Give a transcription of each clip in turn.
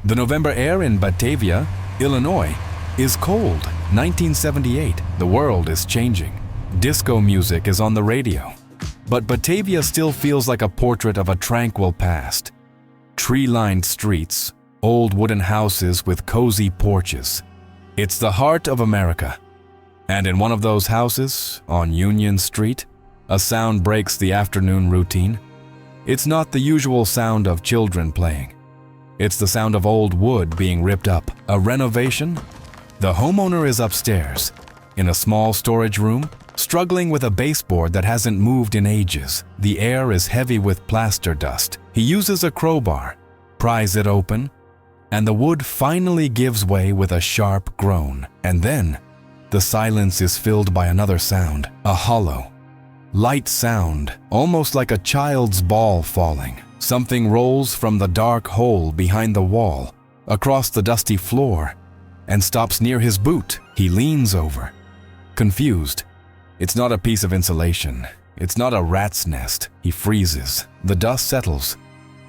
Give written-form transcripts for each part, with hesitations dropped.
The November air in Batavia, Illinois, is cold. 1978. The world is changing. Disco music is on the radio. But Batavia still feels like a portrait of a tranquil past. Tree-lined streets, old wooden houses with cozy porches. It's the heart of America. And in one of those houses, on Union Street, a sound breaks the afternoon routine. It's not the usual sound of children playing. It's the sound of old wood being ripped up. A renovation? The homeowner is upstairs, in a small storage room, struggling with a baseboard that hasn't moved in ages. The air is heavy with plaster dust. He uses a crowbar, pries it open, and the wood finally gives way with a sharp groan. And then, the silence is filled by another sound, a hollow, light sound, almost like a child's ball falling. Something rolls from the dark hole behind the wall, across the dusty floor, and stops near his boot. He leans over, confused. It's not a piece of insulation. It's not a rat's nest. He freezes. The dust settles,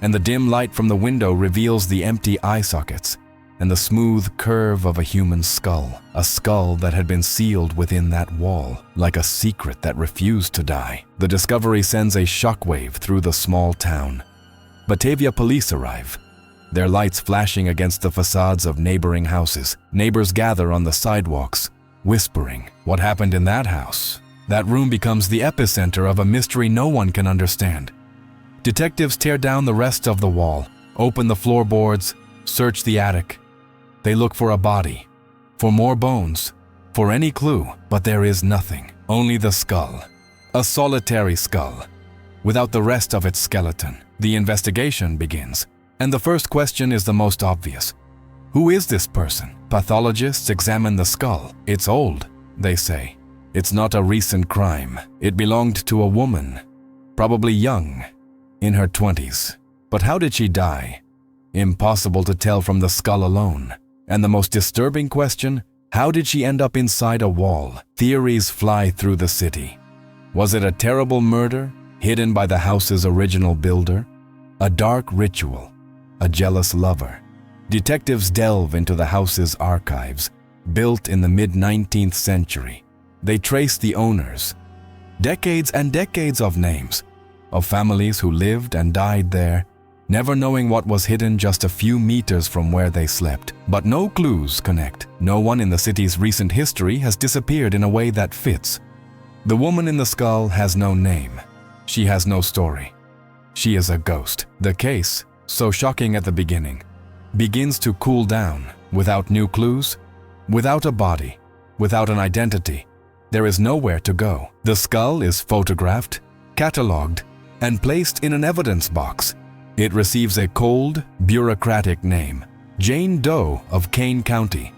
and the dim light from the window reveals the empty eye sockets and the smooth curve of a human skull, a skull that had been sealed within that wall, like a secret that refused to die. The discovery sends a shockwave through the small town. Batavia police arrive, their lights flashing against the facades of neighboring houses. Neighbors gather on the sidewalks, whispering, "What happened in that house?" That room becomes the epicenter of a mystery no one can understand. Detectives tear down the rest of the wall, open the floorboards, search the attic. They look for a body, for more bones, for any clue, but there is nothing. Only the skull. A solitary skull, without the rest of its skeleton. The investigation begins, and the first question is the most obvious. Who is this person? Pathologists examine the skull. It's old, they say. It's not a recent crime. It belonged to a woman, probably young, in her 20s. But how did she die? Impossible to tell from the skull alone. And the most disturbing question, how did she end up inside a wall? Theories fly through the city. Was it a terrible murder, hidden by the house's original builder? A dark ritual? A jealous lover? Detectives delve into the house's archives, built in the mid-19th century. They trace the owners. Decades and decades of names, of families who lived and died there, never knowing what was hidden just a few meters from where they slept. But no clues connect. No one in the city's recent history has disappeared in a way that fits. The woman in the skull has no name. She has no story. She is a ghost. The case, so shocking at the beginning, begins to cool down without new clues, without a body, without an identity. There is nowhere to go. The skull is photographed, catalogued, and placed in an evidence box. It receives a cold, bureaucratic name, Jane Doe of Kane County.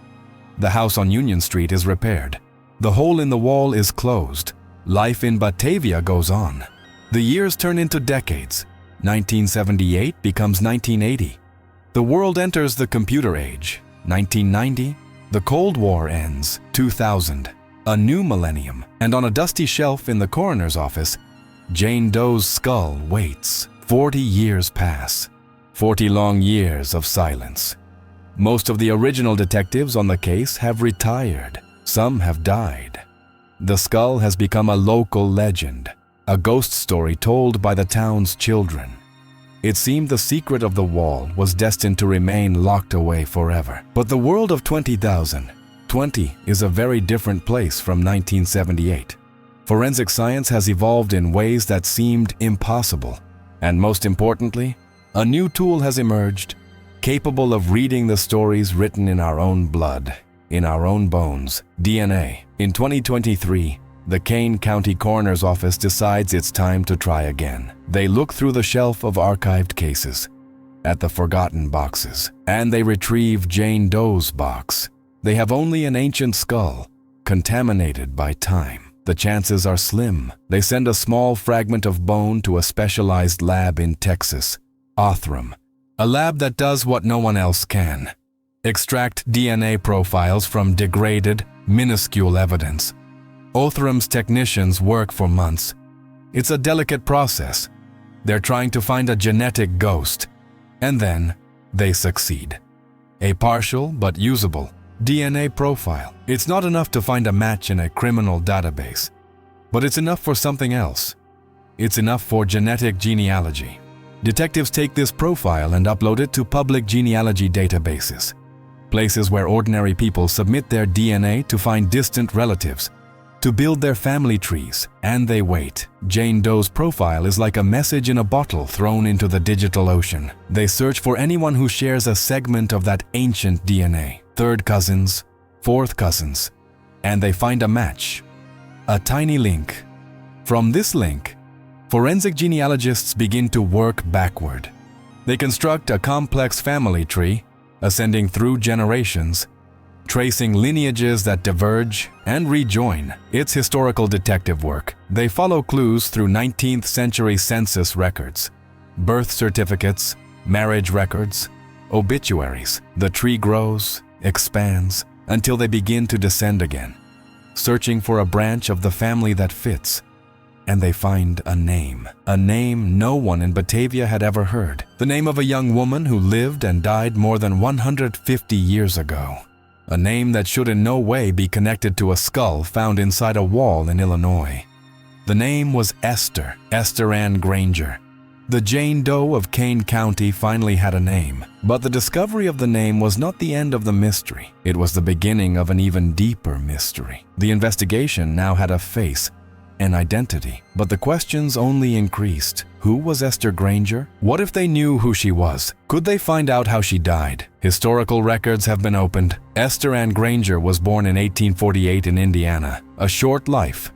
The house on Union Street is repaired. The hole in the wall is closed. Life in Batavia goes on. The years turn into decades. 1978 becomes 1980. The world enters the computer age. 1990, the Cold War ends. 2000, a new millennium. And on a dusty shelf in the coroner's office, Jane Doe's skull waits. 40 years pass. 40 long years of silence. Most of the original detectives on the case have retired. Some have died. The skull has become a local legend, a ghost story told by the town's children. It seemed the secret of the wall was destined to remain locked away forever. But the world of 20 is a very different place from 1978. Forensic science has evolved in ways that seemed impossible. And most importantly, a new tool has emerged, capable of reading the stories written in our own blood, in our own bones, DNA. In 2023, the Kane County Coroner's Office decides it's time to try again. They look through the shelf of archived cases, at the forgotten boxes, and they retrieve Jane Doe's box. They have only an ancient skull, contaminated by time. The chances are slim. They send a small fragment of bone to a specialized lab in Texas, Othram, a lab that does what no one else can: extract DNA profiles from degraded, minuscule evidence. Othram's technicians work for months. It's a delicate process. They're trying to find a genetic ghost, and then they succeed. a partial but usable DNA profile. It's not enough to find a match in a criminal database, but it's enough for something else. It's enough for genetic genealogy. Detectives take this profile and upload it to public genealogy databases, places where ordinary people submit their DNA to find distant relatives, to build their family trees, and they wait. Jane Doe's profile is like a message in a bottle thrown into the digital ocean. They search for anyone who shares a segment of that ancient DNA, third cousins, fourth cousins, and they find a match, a tiny link. From this link, forensic genealogists begin to work backward. They construct a complex family tree, ascending through generations, tracing lineages that diverge and rejoin. It's historical detective work. They follow clues through 19th century census records, birth certificates, marriage records, obituaries. The tree grows, expands, until they begin to descend again, searching for a branch of the family that fits. And they find a name no one in Batavia had ever heard. The name of a young woman who lived and died more than 150 years ago. A name that should in no way be connected to a skull found inside a wall in Illinois. The name was Esther Granger. The Jane Doe of Kane County finally had a name, but the discovery of the name was not the end of the mystery. It was the beginning of an even deeper mystery. The investigation now had a face, an identity, but the questions only increased. Who was Esther Granger? What if they knew who she was? Could they find out how she died? Historical records have been opened. Esther Ann Granger was born in 1848 in Indiana. A short life,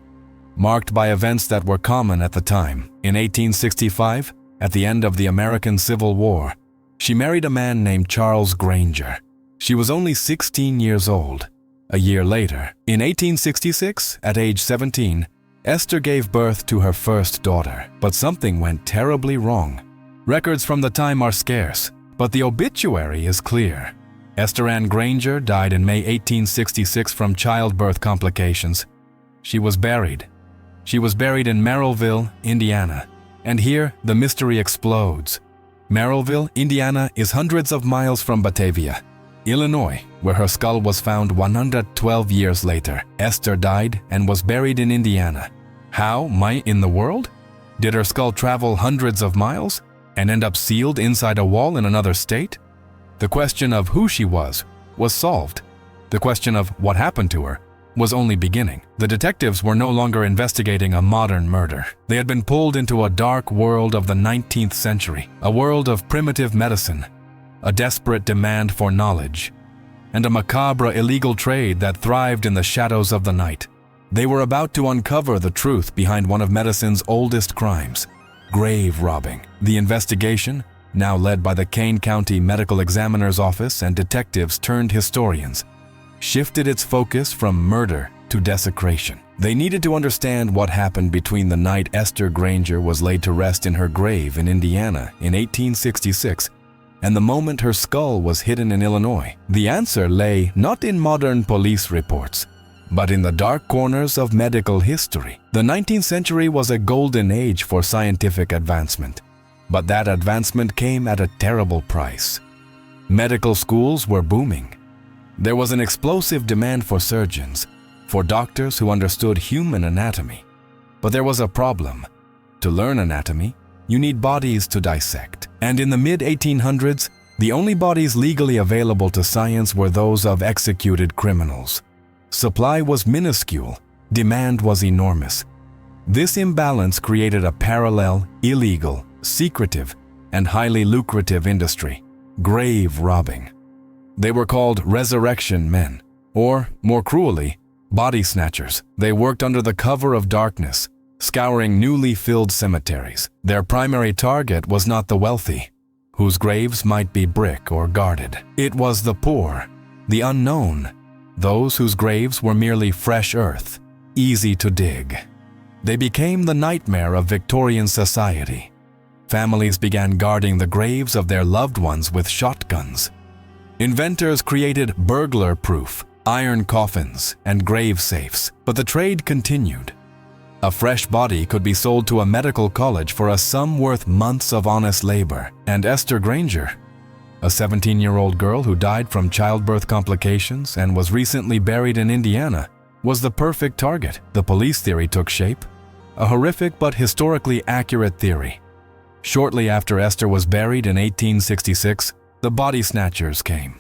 marked by events that were common at the time. In 1865, at the end of the American Civil War, she married a man named Charles Granger. She was only 16 years old. A year later, in 1866, at age 17, Esther gave birth to her first daughter, but something went terribly wrong. Records from the time are scarce, but the obituary is clear. Esther Ann Granger died in May 1866 from childbirth complications. She was buried. She was buried in Merrillville, Indiana. And here, the mystery explodes. Merrillville, Indiana is hundreds of miles from Batavia, Illinois, where her skull was found 112 years later. Esther died and was buried in Indiana. How might in the world? Did her skull travel hundreds of miles and end up sealed inside a wall in another state? The question of who she was solved. The question of what happened to her was only beginning. The detectives were no longer investigating a modern murder. They had been pulled into a dark world of the 19th century, a world of primitive medicine, a desperate demand for knowledge, and a macabre illegal trade that thrived in the shadows of the night. They were about to uncover the truth behind one of medicine's oldest crimes, grave robbing. The investigation, now led by the Kane County Medical Examiner's Office and detectives turned historians, shifted its focus from murder to desecration. They needed to understand what happened between the night Esther Granger was laid to rest in her grave in Indiana in 1866 and the moment her skull was hidden in Illinois. The answer lay not in modern police reports, but in the dark corners of medical history. The 19th century was a golden age for scientific advancement, but that advancement came at a terrible price. Medical schools were booming. There was an explosive demand for surgeons, for doctors who understood human anatomy. But there was a problem. To learn anatomy, you need bodies to dissect. And in the mid-1800s, the only bodies legally available to science were those of executed criminals. Supply was minuscule, demand was enormous. This imbalance created a parallel, illegal, secretive, and highly lucrative industry, grave robbing. They were called resurrection men, or, more cruelly, body snatchers. They worked under the cover of darkness, scouring newly filled cemeteries. Their primary target was not the wealthy, whose graves might be brick or guarded. It was the poor, the unknown, those whose graves were merely fresh earth, easy to dig. They became the nightmare of Victorian society. Families began guarding the graves of their loved ones with shotguns. Inventors created burglar-proof iron coffins and grave safes, but the trade continued. A fresh body could be sold to a medical college for a sum worth months of honest labor, and Esther Granger, a 17-year-old girl who died from childbirth complications and was recently buried in Indiana, was the perfect target. The police theory took shape, a horrific but historically accurate theory. Shortly after Esther was buried in 1866, the body snatchers came.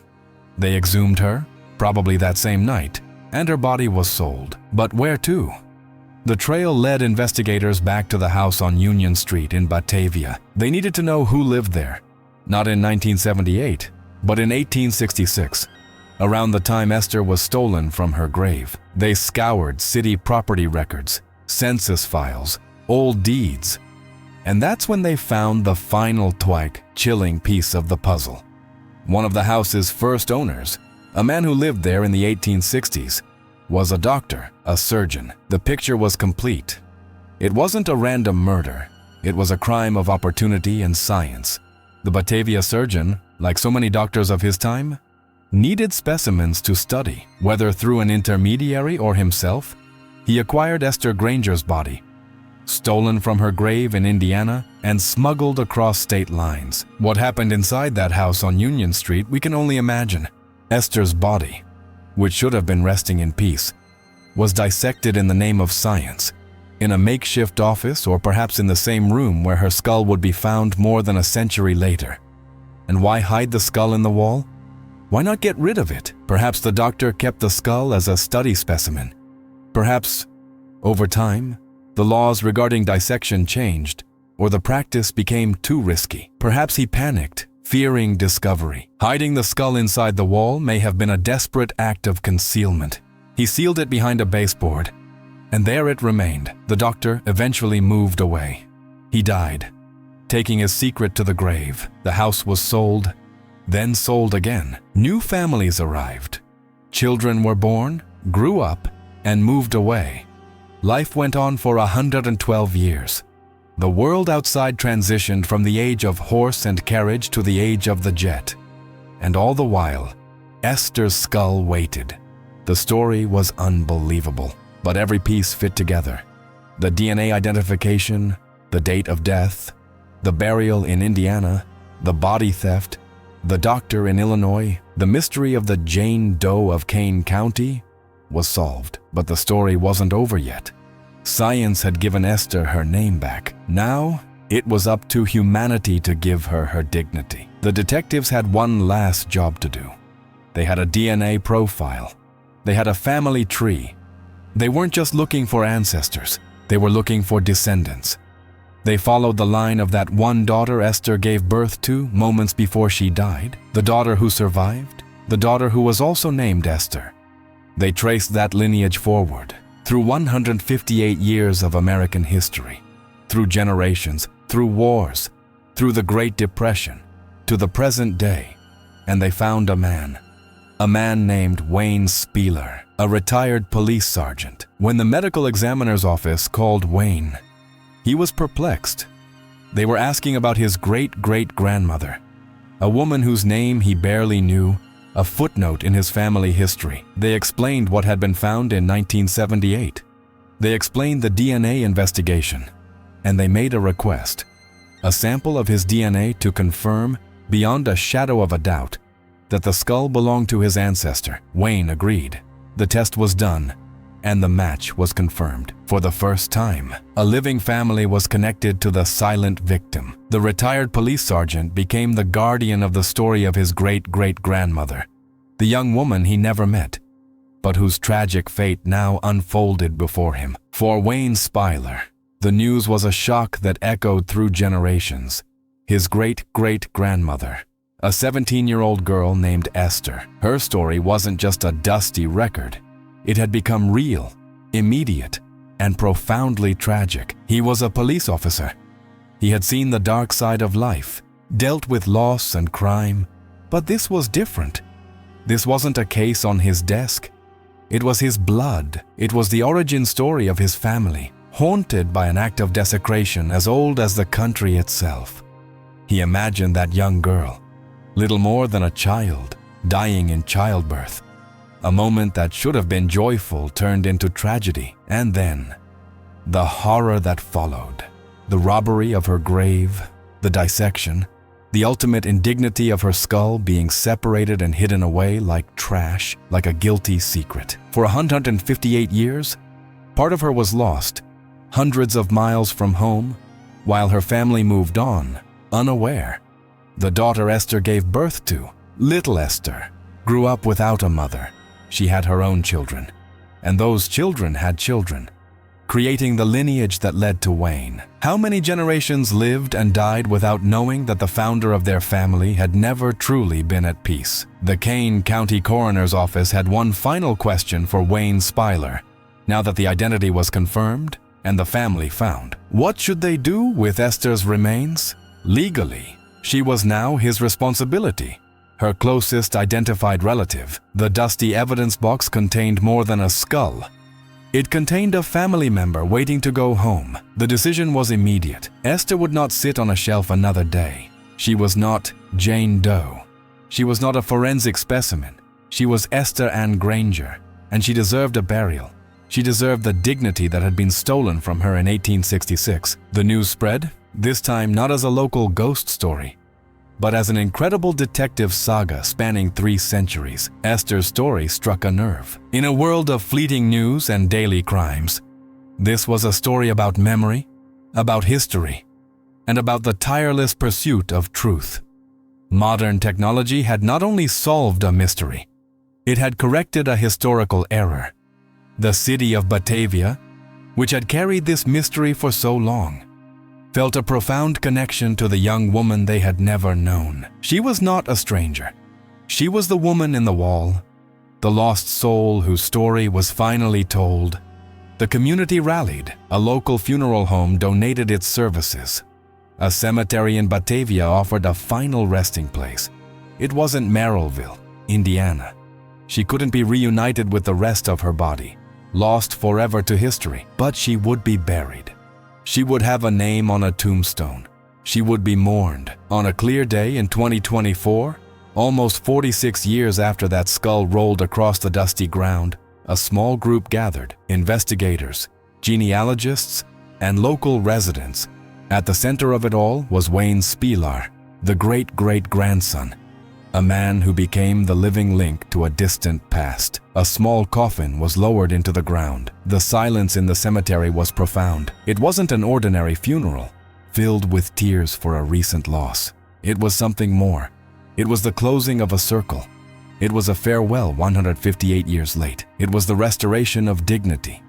They exhumed her, probably that same night, and her body was sold. But where to? The trail led investigators back to the house on Union Street in Batavia. They needed to know who lived there, not in 1978, but in 1866, around the time Esther was stolen from her grave. They scoured city property records, census files, old deeds, and that's when they found the final chilling piece of the puzzle. One of the house's first owners, a man who lived there in the 1860s, was a doctor, a surgeon. The picture was complete. It wasn't a random murder. It was a crime of opportunity and science. The Batavia surgeon, like so many doctors of his time, needed specimens to study. Whether through an intermediary or himself, he acquired Esther Granger's body, stolen from her grave in Indiana and smuggled across state lines. What happened inside that house on Union Street, we can only imagine. Esther's body, which should have been resting in peace, was dissected in the name of science, in a makeshift office or perhaps in the same room where her skull would be found more than a century later. And why hide the skull in the wall? Why not get rid of it? Perhaps the doctor kept the skull as a study specimen. Perhaps, over time, the laws regarding dissection changed, or the practice became too risky. Perhaps he panicked, fearing discovery. Hiding the skull inside the wall may have been a desperate act of concealment. He sealed it behind a baseboard, and there it remained. The doctor eventually moved away. He died, taking his secret to the grave. The house was sold, then sold again. New families arrived. Children were born, grew up, and moved away. Life went on for 112 years. The world outside transitioned from the age of horse and carriage to the age of the jet. And all the while, Esther's skull waited. The story was unbelievable, but every piece fit together. The DNA identification, the date of death, the burial in Indiana, the body theft, the doctor in Illinois, the mystery of the Jane Doe of Kane County was solved. But the story wasn't over yet. Science had given Esther her name back. Now, it was up to humanity to give her her dignity. The detectives had one last job to do. They had a DNA profile. They had a family tree. They weren't just looking for ancestors. They were looking for descendants. They followed the line of that one daughter Esther gave birth to moments before she died, the daughter who survived, the daughter who was also named Esther. They traced that lineage forward, through 158 years of American history, through generations, through wars, through the Great Depression, to the present day, and they found a man named Wayne Spieler, a retired police sergeant. When the medical examiner's office called Wayne, he was perplexed. They were asking about his great-great-grandmother, a woman whose name he barely knew, a footnote in his family history. They explained what had been found in 1978. They explained the DNA investigation, and they made a request, a sample of his DNA to confirm, beyond a shadow of a doubt, that the skull belonged to his ancestor. Wayne agreed. The test was done, and the match was confirmed. For the first time, a living family was connected to the silent victim. The retired police sergeant became the guardian of the story of his great-great-grandmother, the young woman he never met, but whose tragic fate now unfolded before him. For Wayne Spieler, the news was a shock that echoed through generations. His great-great-grandmother, a 17-year-old girl named Esther. Her story wasn't just a dusty record. It had become real, immediate, and profoundly tragic. He was a police officer. He had seen the dark side of life, dealt with loss and crime, but this was different. This wasn't a case on his desk. It was his blood. It was the origin story of his family, haunted by an act of desecration as old as the country itself. He imagined that young girl, little more than a child, dying in childbirth. A moment that should have been joyful turned into tragedy. And then, the horror that followed. The robbery of her grave, the dissection, The ultimate indignity of her skull being separated and hidden away like trash, like a guilty secret. For 158 years, part of her was lost, hundreds of miles from home, while her family moved on, unaware. The daughter Esther gave birth to, little Esther, grew up without a mother. She had her own children, and those children had children, creating the lineage that led to Wayne. How many generations lived and died without knowing that the founder of their family had never truly been at peace? The Kane County Coroner's Office had one final question for Wayne Speiler, now that the identity was confirmed and the family found. What should they do with Esther's remains? Legally, she was now his responsibility. Her closest identified relative. The dusty evidence box contained more than a skull. It contained a family member waiting to go home. The decision was immediate. Esther would not sit on a shelf another day. She was not Jane Doe. She was not a forensic specimen. She was Esther Granger, and she deserved a burial. She deserved the dignity that had been stolen from her in 1866. The news spread, this time not as a local ghost story, but as an incredible detective saga spanning 3 centuries. Esther's story struck a nerve. In a world of fleeting news and daily crimes, this was a story about memory, about history, and about the tireless pursuit of truth. Modern technology had not only solved a mystery, it had corrected a historical error. The city of Batavia, which had carried this mystery for so long, felt a profound connection to the young woman they had never known. She was not a stranger. She was the woman in the wall, the lost soul whose story was finally told. The community rallied. A local funeral home donated its services. A cemetery in Batavia offered a final resting place. It wasn't Merrillville, Indiana. She couldn't be reunited with the rest of her body, lost forever to history, but she would be buried. She would have a name on a tombstone. She would be mourned. On a clear day in 2024, almost 46 years after that skull rolled across the dusty ground, a small group gathered: investigators, genealogists, and local residents. At the center of it all was Wayne Speiler, the great-great-grandson, a man who became the living link to a distant past. A small coffin was lowered into the ground. The silence in the cemetery was profound. It wasn't an ordinary funeral, filled with tears for a recent loss. It was something more. It was the closing of a circle. It was a farewell 158 years late. It was the restoration of dignity.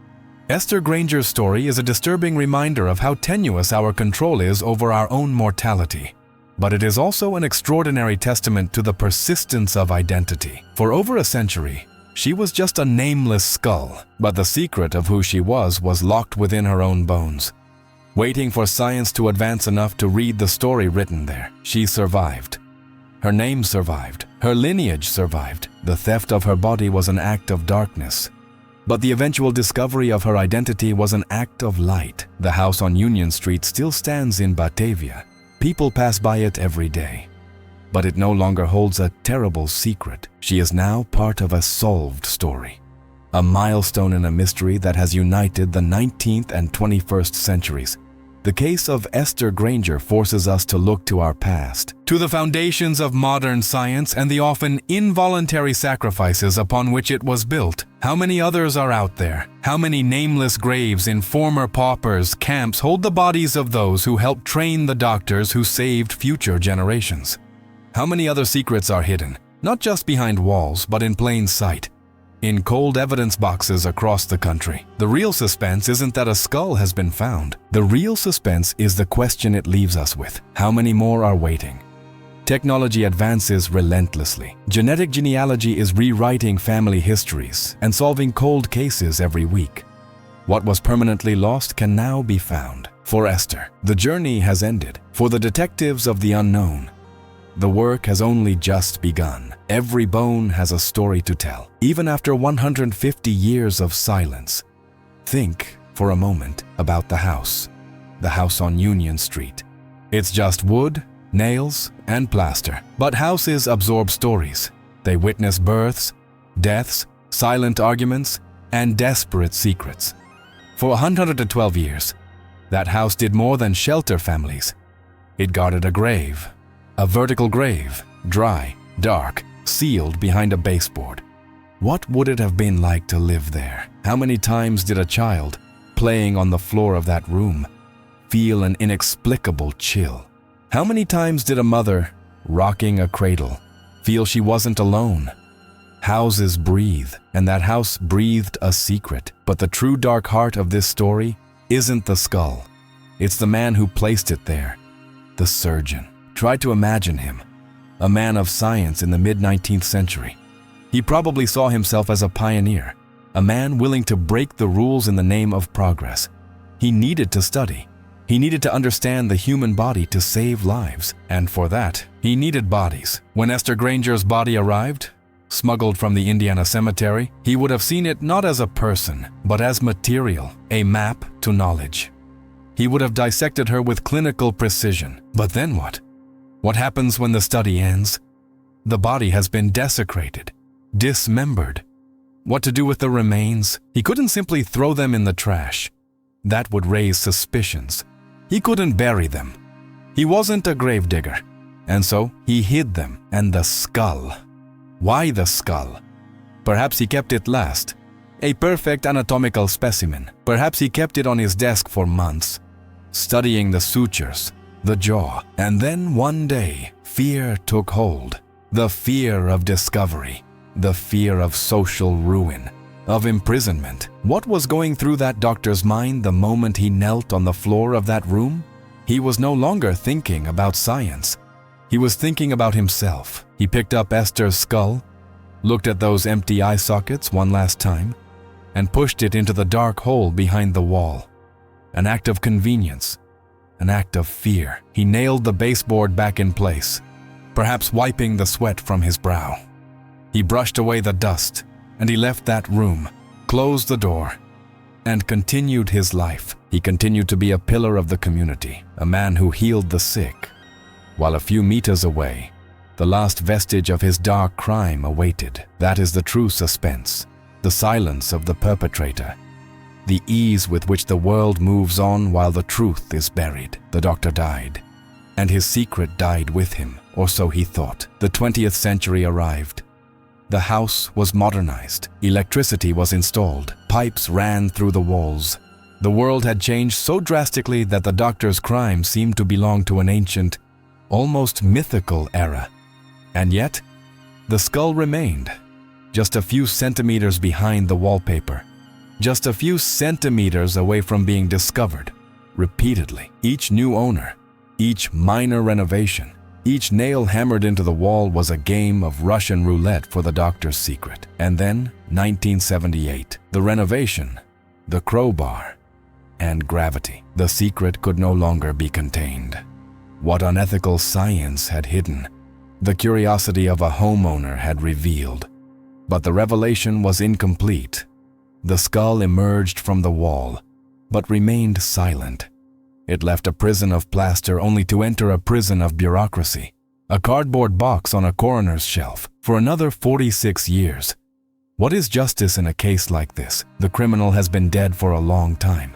Esther Granger's story is a disturbing reminder of how tenuous our control is over our own mortality. But it is also an extraordinary testament to the persistence of identity. For over a century, she was just a nameless skull, but the secret of who she was locked within her own bones. Waiting for science to advance enough to read the story written there, she survived. Her name survived. Her lineage survived. The theft of her body was an act of darkness, but the eventual discovery of her identity was an act of light. The house on Union Street still stands in Batavia. People pass by it every day, but it no longer holds a terrible secret. She is now part of a solved story, a milestone in a mystery that has united the 19th and 21st centuries. The case of Esther Granger forces us to look to our past, to the foundations of modern science and the often involuntary sacrifices upon which it was built. How many others are out there? How many nameless graves in former paupers' camps hold the bodies of those who helped train the doctors who saved future generations? How many other secrets are hidden, not just behind walls, but in plain sight, in cold evidence boxes across the country? The real suspense isn't that a skull has been found. The real suspense is the question it leaves us with. How many more are waiting? Technology advances relentlessly. Genetic genealogy is rewriting family histories and solving cold cases every week. What was permanently lost can now be found. For Esther, the journey has ended. For the detectives of the unknown, the work has only just begun. Every bone has a story to tell. Even after 150 years of silence, think for a moment about the house on Union Street. It's just wood, nails, and plaster. But houses absorb stories. They witness births, deaths, silent arguments, and desperate secrets. For 112 years, that house did more than shelter families. It guarded a grave, A vertical grave, dry, dark, sealed behind a baseboard. What would it have been like to live there? How many times did a child, playing on the floor of that room, feel an inexplicable chill? How many times did a mother, rocking a cradle, feel she wasn't alone? Houses breathe, and that house breathed a secret. But the true dark heart of this story isn't the skull. It's the man who placed it there, the surgeon. Try to imagine him, a man of science in the mid-19th century. He probably saw himself as a pioneer, a man willing to break the rules in the name of progress. He needed to study. He needed to understand the human body to save lives, and for that, he needed bodies. When Esther Granger's body arrived, smuggled from the Indiana cemetery, he would have seen it not as a person, but as material, a map to knowledge. He would have dissected her with clinical precision. But then what? What happens when the study ends? The body has been desecrated, dismembered. What to do with the remains? He couldn't simply throw them in the trash. That would raise suspicions. He couldn't bury them. He wasn't a gravedigger, and so he hid them. And the skull. Why the skull? Perhaps he kept it last. A perfect anatomical specimen. Perhaps he kept it on his desk for months, studying the sutures, the jaw. And then one day, fear took hold. The fear of discovery. The fear of social ruin, of imprisonment. What was going through that doctor's mind the moment he knelt on the floor of that room? He was no longer thinking about science. He was thinking about himself. He picked up Esther's skull, looked at those empty eye sockets one last time, and pushed it into the dark hole behind the wall. An act of convenience, an act of fear. He nailed the baseboard back in place, perhaps wiping the sweat from his brow. He brushed away the dust, and he left that room, closed the door, and continued his life. He continued to be a pillar of the community, a man who healed the sick, while a few meters away, the last vestige of his dark crime awaited. That is the true suspense, the silence of the perpetrator, the ease with which the world moves on while the truth is buried. The doctor died, and his secret died with him, or so he thought. The 20th century arrived. The house was modernized. Electricity was installed. Pipes ran through the walls. The world had changed so drastically that the doctor's crime seemed to belong to an ancient, almost mythical era. And yet, the skull remained, just a few centimeters behind the wallpaper, just a few centimeters away from being discovered, repeatedly. Each new owner, each minor renovation, each nail hammered into the wall was a game of Russian roulette for the doctor's secret. And then, 1978, the renovation, the crowbar, and gravity. The secret could no longer be contained. What unethical science had hidden, the curiosity of a homeowner had revealed. But the revelation was incomplete. The skull emerged from the wall, but remained silent. It left a prison of plaster only to enter a prison of bureaucracy, a cardboard box on a coroner's shelf, for another 46 years. What is justice in a case like this? The criminal has been dead for a long time.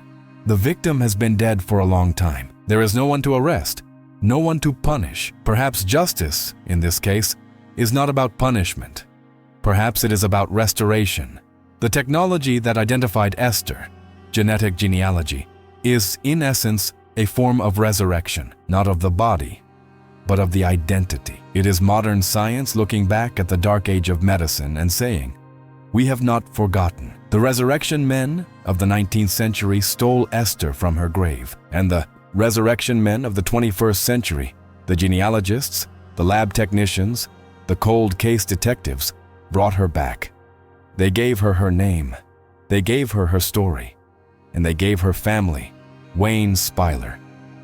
The victim has been dead for a long time. There is no one to arrest, no one to punish. Perhaps justice, in this case, is not about punishment. Perhaps it is about restoration. The technology that identified Esther, genetic genealogy, is, in essence, a form of resurrection, not of the body, but of the identity. It is modern science looking back at the dark age of medicine and saying, we have not forgotten. The resurrection men of the 19th century stole Esther from her grave, and the resurrection men of the 21st century, the genealogists, the lab technicians, the cold case detectives, brought her back. They gave her her name, they gave her her story, and they gave her family, Wayne Speiler,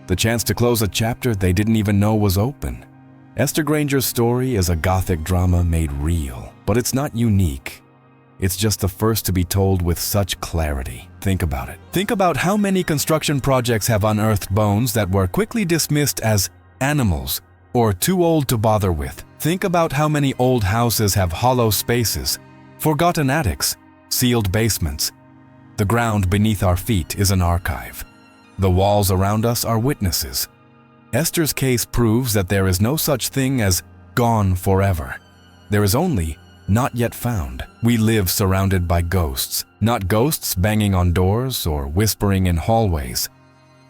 the chance to close a chapter they didn't even know was open. Esther Granger's story is a Gothic drama made real, but it's not unique. It's just the first to be told with such clarity. Think about it. Think about how many construction projects have unearthed bones that were quickly dismissed as animals or too old to bother with. Think about how many old houses have hollow spaces, forgotten attics, sealed basements. The ground beneath our feet is an archive. The walls around us are witnesses. Esther's case proves that there is no such thing as gone forever. There is only not yet found. We live surrounded by ghosts, not ghosts banging on doors or whispering in hallways,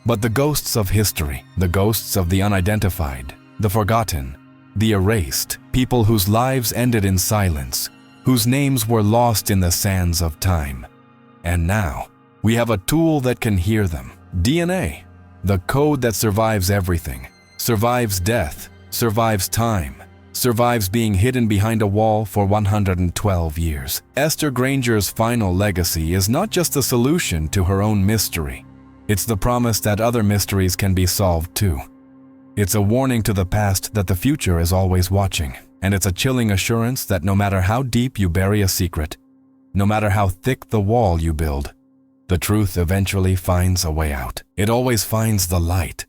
but the ghosts of history, the ghosts of the unidentified, the forgotten, the erased, people whose lives ended in silence, whose names were lost in the sands of time. And now, we have a tool that can hear them. DNA, the code that survives everything, survives death, survives time, survives being hidden behind a wall for 112 years. Esther Granger's final legacy is not just a solution to her own mystery. It's the promise that other mysteries can be solved too. It's a warning to the past that the future is always watching, and it's a chilling assurance that no matter how deep you bury a secret, no matter how thick the wall you build, the truth eventually finds a way out. It always finds the light.